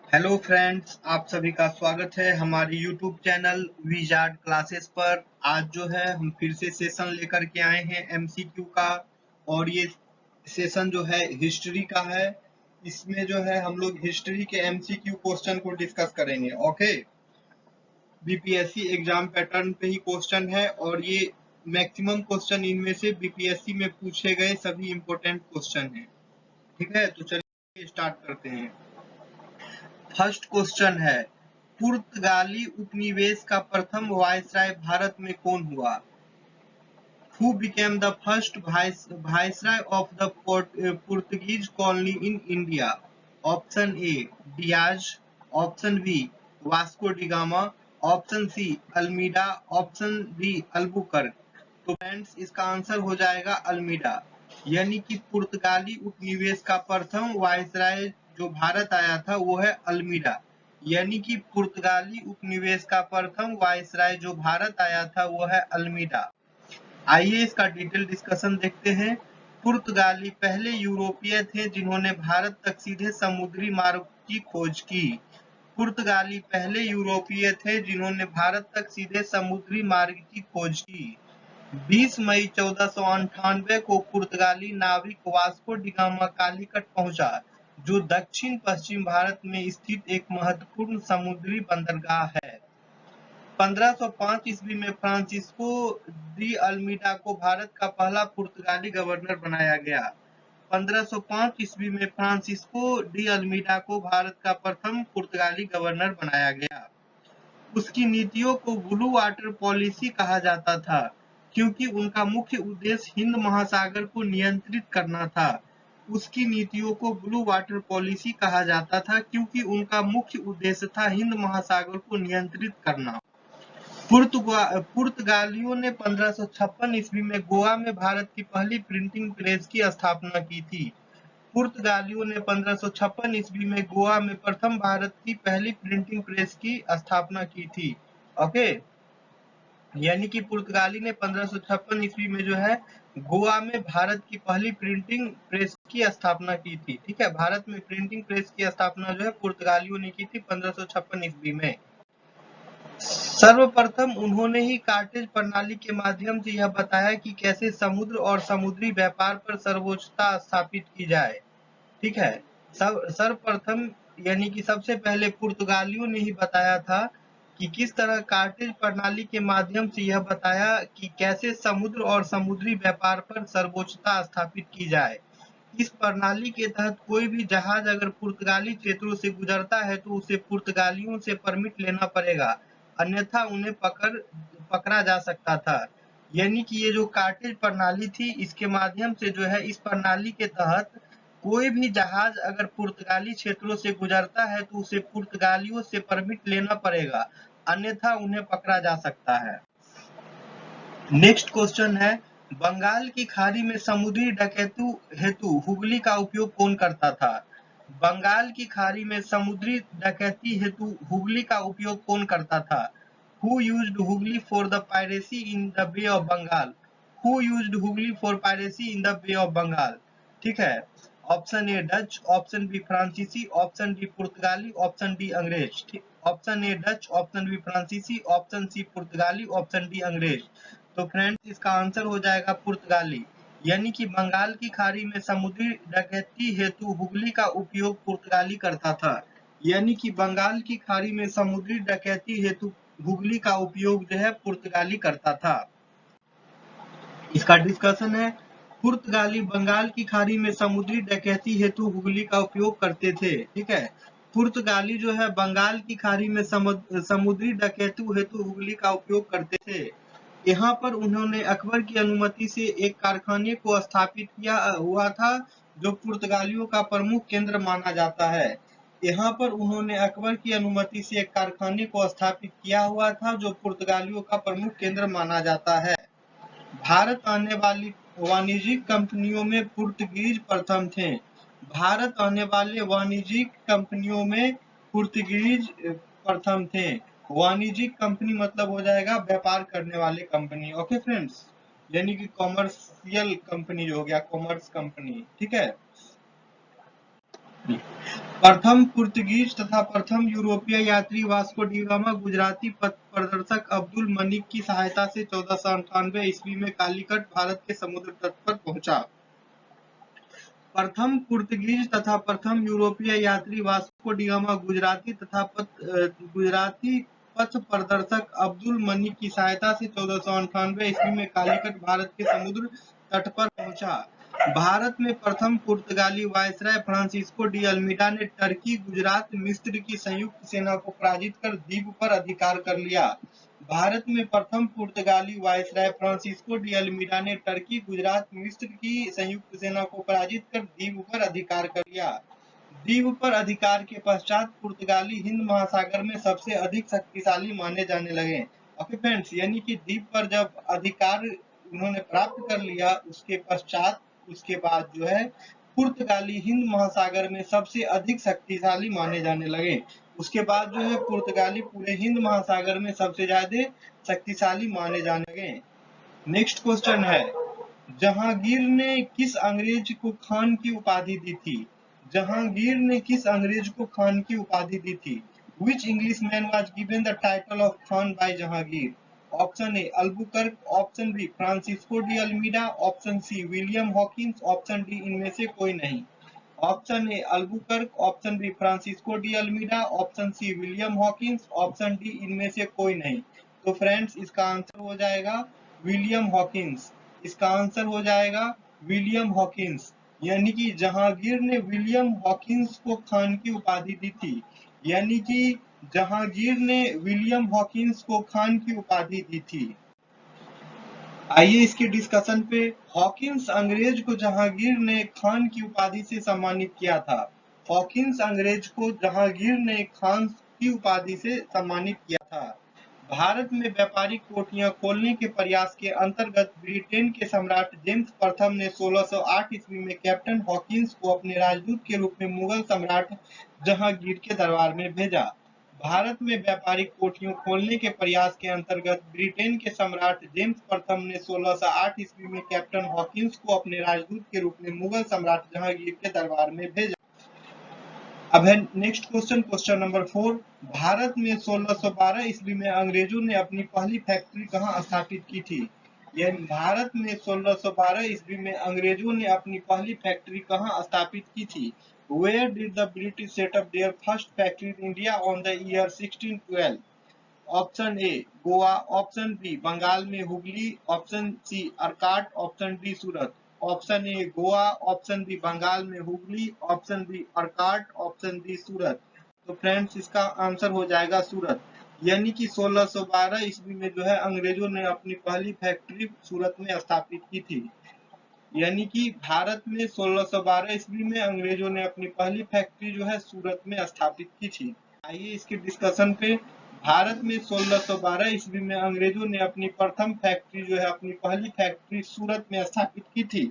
Hello friends, आप सभी का स्वागत है हमारे यूट्यूब चैनल विजार्ड क्लासेस पर। आज जो है हम फिर से सेशन लेकर के आए हैं एमसीक्यू का। और ये सेशन जो है हिस्ट्री का है। इसमें जो है हम लोग हिस्ट्री के एमसीक्यू क्वेश्चन को डिस्कस करेंगे। ओके, बीपीएससी एग्जाम पैटर्न पे ही क्वेश्चन है और ये मैक्सिमम क्वेश्चन इनमें से बीपीएससी में पूछे गए सभी इम्पोर्टेंट क्वेश्चन हैं। ठीक है, तो चलिए स्टार्ट करते हैं। फर्स्ट क्वेश्चन है, पुर्तगाली उपनिवेश का प्रथम वायसराय भारत में कौन हुआ? Who became the first viceroy of the Portuguese colony in India? Option A, Diaz. Option B, Vasco da Gama. Option C, Almeida. Option D, Albuquerque. तो फ्रेंड्स इसका आंसर हो जाएगा अल्मीडा। यानी कि पुर्तगाली उपनिवेश का प्रथम वायसराय जो भारत आया था वो है अल्मीडा। यानी कि पुर्तगाली उपनिवेश का प्रथम वायसराय जो भारत आया था वो है अल्मीडा। आइए इसका डिटेल डिस्कशन देखते हैं। पुर्तगाली पहले यूरोपीय थे जिन्होंने भारत तक सीधे समुद्री मार्ग की खोज की। पुर्तगाली पहले यूरोपीय थे जिन्होंने भारत तक सीधे समुद्री मार्ग की खोज की। 20 मई 1498 को पुर्तगाली नाविक वास्को डी गामा कालीकट पहुंचा, जो दक्षिण पश्चिम भारत में स्थित एक महत्वपूर्ण समुद्री बंदरगाह है। 1505 ईस्वी में फ्रांसिस्को डी अल्मीडा को भारत का पहला पुर्तगाली गवर्नर बनाया गया। 1505 ईस्वी में फ्रांसिस्को डी अल्मीडा को भारत का प्रथम पुर्तगाली गवर्नर बनाया गया। उसकी नीतियों को ब्लू वाटर पॉलिसी कहा जाता था, क्योंकि उनका मुख्य उद्देश्य हिंद महासागर को नियंत्रित करना था। उसकी नीतियों को ब्लू वाटर पॉलिसी कहा जाता था क्योंकि उनका मुख्य उद्देश्य था हिंद महासागर को नियंत्रित करना। पुर्तगालियों ने 1556 ईस्वी में गोवा में भारत की पहली प्रिंटिंग प्रेस की स्थापना की थी। पुर्तगालियों ने 1556 ईस्वी में गोवा में प्रथम भारत की पहली प्रिंटिंग प्रेस की स्थापना की थी। ओके, यानी कि पुर्तगाली ने 1556 ईस्वी में जो है गोवा में भारत की पहली प्रिंटिंग प्रेस की स्थापना की थी। ठीक है, भारत में प्रिंटिंग प्रेस की स्थापना जो है पुर्तगालियों ने की थी 1556 ईस्वी में। सर्वप्रथम उन्होंने ही कार्टेज प्रणाली के माध्यम से यह बताया कि कैसे समुद्र और समुद्री व्यापार पर सर्वोच्चता स्थापित की जाए। ठीक है, सर्वप्रथम यानी कि सबसे पहले पुर्तगालियों ने ही बताया था कि किस तरह कार्टेज प्रणाली के माध्यम से यह बताया कि कैसे समुद्र और समुद्री व्यापार पर सर्वोच्चता स्थापित की जाए। इस प्रणाली के तहत कोई भी जहाज अगर पुर्तगाली क्षेत्रों से गुजरता है तो उसे पुर्तगालियों से परमिट लेना पड़ेगा, अन्यथा उन्हें पकड़ा जा सकता था। यानी कि ये जो कार्टेज प्रणाली थी इसके माध्यम से जो है इस प्रणाली के तहत कोई भी जहाज अगर पुर्तगाली क्षेत्रों से गुजरता है तो उसे पुर्तगालियों से परमिट लेना पड़ेगा, अन्यथा उन्हें पकड़ा जा सकता है। नेक्स्ट क्वेश्चन है, बंगाल की खाड़ी में समुद्री डकैती हेतु हुगली का उपयोग कौन करता था? बंगाल की खाड़ी में समुद्री डकैती हेतु हुगली का उपयोग कौन करता था? Who used Hooghly for the piracy in the Bay of Bengal? Who used Hooghly for piracy in the Bay of Bengal? ठीक है, option A Dutch, option B फ्रांसीसी, ऑप्शन डी पुर्तगाली, ऑप्शन डी अंग्रेज। Option A Dutch, option B फ्रांसीसी, option C पुर्तगाली, option D अंग्रेज। तो friends इसका आंसर हो जाएगा पुर्तगाली। यानी कि बंगाल की खाड़ी में समुद्री डकैती हेतु हुगली का उपयोग पुर्तगाली करता था। यानी कि बंगाल की खाड़ी में समुद्री डकैती हेतु हुगली का उपयोग जो है पुर्तगाली करता था। इसका डिस्कशन है, पुर्तगाली बंगाल की खाड़ी में समुद्री डकैती हेतु हुगली का उपयोग करते थे। ठीक है, पुर्तगाली जो है बंगाल की खाड़ी में समुद्री डकैती हेतु हुगली का उपयोग करते थे। यहाँ पर उन्होंने अकबर की अनुमति से एक कारखाने को स्थापित किया हुआ था जो पुर्तगालियों का प्रमुख केंद्र माना जाता है। यहाँ पर उन्होंने अकबर की अनुमति से एक कारखाने को स्थापित किया हुआ था जो पुर्तगालियों का प्रमुख केंद्र माना जाता है। भारत आने वाली वाणिज्यिक कंपनियों में पुर्तगीज प्रथम थे। भारत आने वाले वाणिज्यिक कंपनियों में पुर्तगीज प्रथम थे। वाणिज्यिक कंपनी मतलब हो जाएगा व्यापार करने वाले कंपनी। ओके फ्रेंड्स, यानी कि कॉमर्शियल कंपनी जो हो गया, कॉमर्स कंपनी। ठीक है, प्रथम पुर्तगीज तथा प्रथम यूरोपीय यात्री वास्को डी गामा गुजराती पथ प्रदर्शक अब्दुल मनिक की सहायता से 1498 ईस्वी में कालीकट भारत के समुद्र तट पर पहुंचा। प्रथम पुर्तगीज तथा प्रथम यूरोपीय यात्री वास्को डी गामा गुजराती पथ प्रदर्शक अब्दुल मनिक की सहायता से 1498 ईस्वी में कालीकट भारत के समुद्र तट पर पहुंचा। भारत में प्रथम पुर्तगाली वायसराय फ्रांसिस्को डी अल्मीडा ने टर्की, गुजरात, मिस्र की संयुक्त सेना को पराजित कर द्वीप पर अधिकार कर लिया। भारत में प्रथम पुर्तगाली वायसराय फ्रांसिस्को डी अल्मीडा ने टर्की, गुजरात, मिस्र की संयुक्त सेना को पराजित कर द्वीप पर अधिकार कर लिया। द्वीप पर अधिकार के पश्चात पुर्तगाली हिंद महासागर में सबसे अधिक शक्तिशाली माने जाने लगे। ओके फ्रेंड्स, यानी कि द्वीप पर जब अधिकार उन्होंने प्राप्त कर लिया उसके बाद जो है पुर्तगाली हिंद महासागर में सबसे अधिक शक्तिशाली माने जाने लगे। उसके बाद जो है पुर्तगाली पूरे हिंद महासागर में सबसे ज्यादा शक्तिशाली माने जाने लगे। नेक्स्ट क्वेश्चन है, जहांगीर ने किस अंग्रेज को खान की उपाधि दी थी? जहांगीर ने किस अंग्रेज को खान की उपाधि दी थी? Which Englishman was given the title of Khan by Jahangir? Option A Albuquerque, option B Francisco de Almeida, option C William Hawkins, option D इनमें से कोई नहीं। Option A Albuquerque, option B Francisco de Almeida, option C William Hawkins, option D इनमें से कोई नहीं। तो friends इसका आंसर हो जाएगा विलियम हॉकिंस। इसका आंसर हो जाएगा विलियम हॉकिंस, यानी कि जहांगीर ने विलियम हॉकिंस को खान की उपाधि दी थी। यानी कि जहांगीर ने विलियम हॉकिंस को खान की उपाधि दी थी। आइए इसके डिस्कशन पे। हॉकिंस अंग्रेज को जहांगीर ने खान की उपाधि से सम्मानित किया था। हॉकिंस अंग्रेज को जहांगीर ने खान की उपाधि से सम्मानित किया था। भारत में व्यापारिक कोठियां खोलने के प्रयास के अंतर्गत ब्रिटेन के सम्राट जेम्स प्रथम ने 1608 ईस्वी में कैप्टन हॉकिंस को अपने राजदूत के रूप में मुगल सम्राट जहांगीर के दरबार में भेजा। भारत में व्यापारिक कोठियों खोलने के प्रयास के अंतर्गत ब्रिटेन के सम्राट जेम्स प्रथम ने 1608 ईस्वी में कैप्टन हॉकिंस को अपने राजदूत के रूप में मुगल सम्राट जहांगीर के दरबार में भेजा। अब है next question, question number 4। Bharat में 1612 ईस्वी में अंग्रेजों ने अपनी पहली फैक्ट्री कहां स्थापित की थी? यानी भारत में 1612 ईस्वी में अंग्रेजों ने अपनी पहली फैक्ट्री कहां स्थापित की थी? Where did the British set up their first factory in India on the year 1612? Option A Goa, option B Bengal में Hooghly, option C Arcot, option D Surat. Option A Goa, option B Bengal में Hooghly, option B Arcot, option D Surat. तो friends इसका answer हो जाएगा सूरत। यानी कि 1612 ईस्वी में जो है अंग्रेजों ने अपनी पहली फैक्ट्री सूरत में स्थापित की थी। यानी कि भारत में 1612 ईस्वी में अंग्रेजों ने अपनी पहली फैक्ट्री जो है सूरत में स्थापित की थी। आइए इसके डिस्कशन पे। भारत में 1612 ईस्वी में अंग्रेजों ने अपनी प्रथम फैक्ट्री जो है अपनी पहली फैक्ट्री सूरत में स्थापित की थी।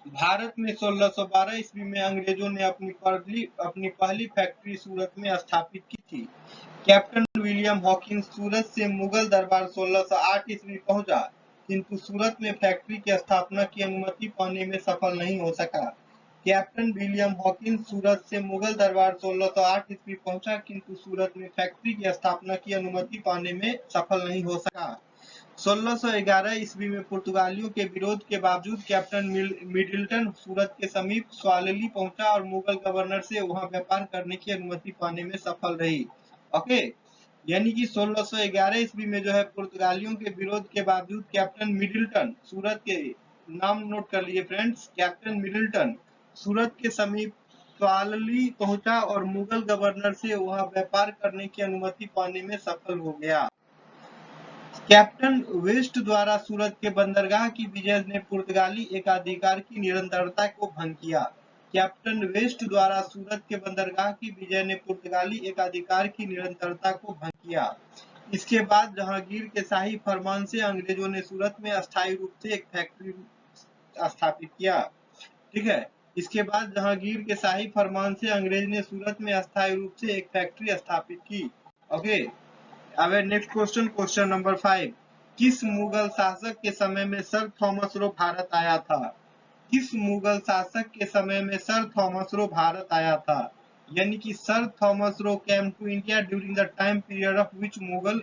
भारत में 1612 ईस्वी में अंग्रेजों ने अपनी पहली फैक्ट्री सूरत में स्थापित की थी। कैप्टन विलियम हॉकिंस सूरत से मुगल दरबार 1608 ईस्वी पहुंचा, किंतु सूरत में फैक्ट्री की स्थापना की अनुमति पाने में सफल नहीं हो सका। कैप्टन विलियम हॉकिंस सूरत से मुगल दरबार 1608 ईस्वी पहुंचा, किंतु सूरत में फैक्ट्री की स्थापना की अनुमति पाने में सफल नहीं हो सका। 1611 ईस्वी में पुर्तगालियों के विरोध के बावजूद कैप्टन मिडिल्टन सूरत के समीप स्वालिली पहुंचा और मुगल गवर्नर से वहां व्यापार करने की अनुमति पाने में सफल रही। ओके, यानी कि 1611 ईस्वी में जो है पुर्तगालियों के विरोध के बावजूद कैप्टन मिडिल्टन सूरत के, नाम नोट कर लिए फ्रेंड्स, कैप्टन मिडिल्टन सूरत के समीप स्वालिली पहुंचा और मुगल गवर्नर से वहां व्यापार करने की अनुमति पाने में सफल हो गया। कैप्टन वेस्ट द्वारा सूरत के बंदरगाह की विजय ने पुर्तगाली एकाधिकार की निरंतरता को भंग किया। कैप्टन वेस्ट द्वारा सूरत के बंदरगाह की विजय ने पुर्तगाली एकाधिकार की निरंतरता को भंग किया। इसके बाद जहांगीर के शाही फरमान से अंग्रेजों ने सूरत में अस्थायी रूप से एक फैक्ट्री स्थापित किया। ठीक है, इसके बाद जहांगीर के शाही फरमान से अंग्रेज ने सूरत में अस्थायी रूप से एक फैक्ट्री स्थापित की। ओके, अब नेक्स्ट क्वेश्चन, क्वेश्चन नंबर 5। किस मुगल शासक के समय में सर थॉमस रो भारत आया था? किस मुगल शासक के समय में सर थॉमस रो भारत आया था? यानी कि sir Thomas Roe came to India during the time period of which Mughal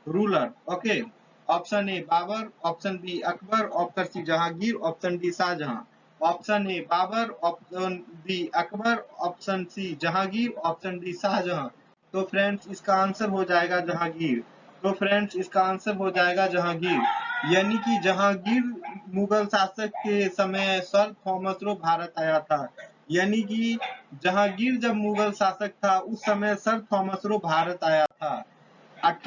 ruler. Okay, option A Babur, option B Akbar, option C Jahangir, option D Shahjahan. Option A Babur, option B Akbar, option C Jahangir, option D Shahjahan. तो friends इसका answer हो जाएगा जहांगीर। तो friends इसका answer हो जाएगा जहांगीर। यानी कि जहांगीर मुगल शासक के समय सर थॉमस रो भारत आया था। यानी कि जहांगीर जब मुगल शासक था उस समय सर थॉमस रो भारत आया था।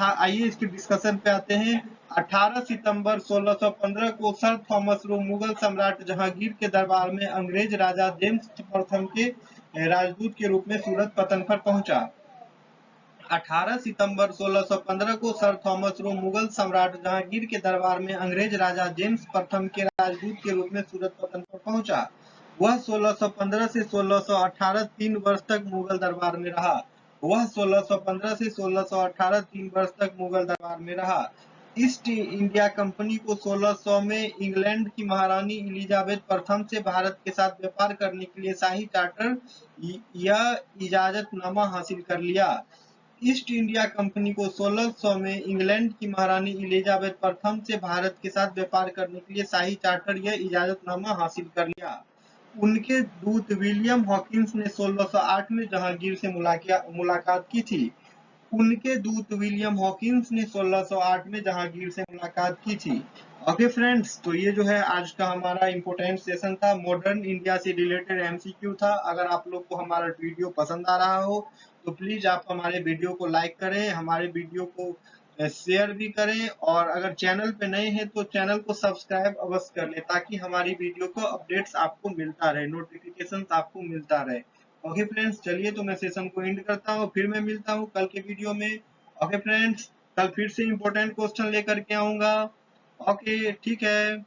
आइए इसके डिस्कशन पे आते हैं। 18 सितंबर 1615 को सर थॉमस रो मुगल सम्राट जहांगीर के दरबार में अंग्रेज राजा जेम्स प्रथम के राजदूत के रूप में सूरत पतन पर पहुंचा। 18 सितंबर 1615 को सर थॉमस रो मुगल सम्राट जहांगीर के दरबार में अंग्रेज राजा जेम्स प्रथम के राजदूत के रूप में सूरत पतन पर पहुंचा। वह 1615 से 1618 3 वर्ष तक मुगल दरबार में रहा। वह 1615 से 1618 3 वर्ष तक मुगल दरबार में रहा। ईस्ट इंडिया कंपनी को 1600 में इंग्लैंड की महारानी एलिजाबेथ प्रथम से भारत के साथ व्यापार करने के लिए शाही चार्टर या इजाजतनामा हासिल कर लिया। ईस्ट इंडिया कंपनी को 1600 में इंग्लैंड की महारानी एलिजाबेथ प्रथम से भारत के साथ व्यापार करने के लिए शाही चार्टर या इजाजतनामा हासिल कर लिया। उनके दूत विलियम हॉकिंस ने 1608 में जहांगीर से मुलाकात की थी। उनके दूत विलियम हॉकिंस ने 1608 में जहांगीर से मुलाकात की थी। ओके फ्रेंड्स, तो ये जो है आज का हमारा इम्पोर्टेंट सेशन था, मॉडर्न इंडिया से रिलेटेड एमसीक्यू था। अगर आप लोग को हमारा वीडियो पसंद आ रहा हो तो प्लीज आप हमारे वीडियो को लाइक करें, हमारे वीडियो को शेयर भी करें, और अगर चैनल पे नए हैं तो चैनल को सब्सक्राइब अवश्य कर लें ताकि हमारी वीडियो को अपडेट्स आपको मिलता रहे, नोटिफिकेशन आपको मिलता रहे। ओके फ्रेंड्स, चलिए तो मैं सेशन को एंड करता हूँ, फिर मैं मिलता हूँ कल के वीडियो में। ओके फ्रेंड्स, कल फिर से इम्पोर्टेंट क्वेश्चन लेकर के आऊंगा। ओके ठीक है।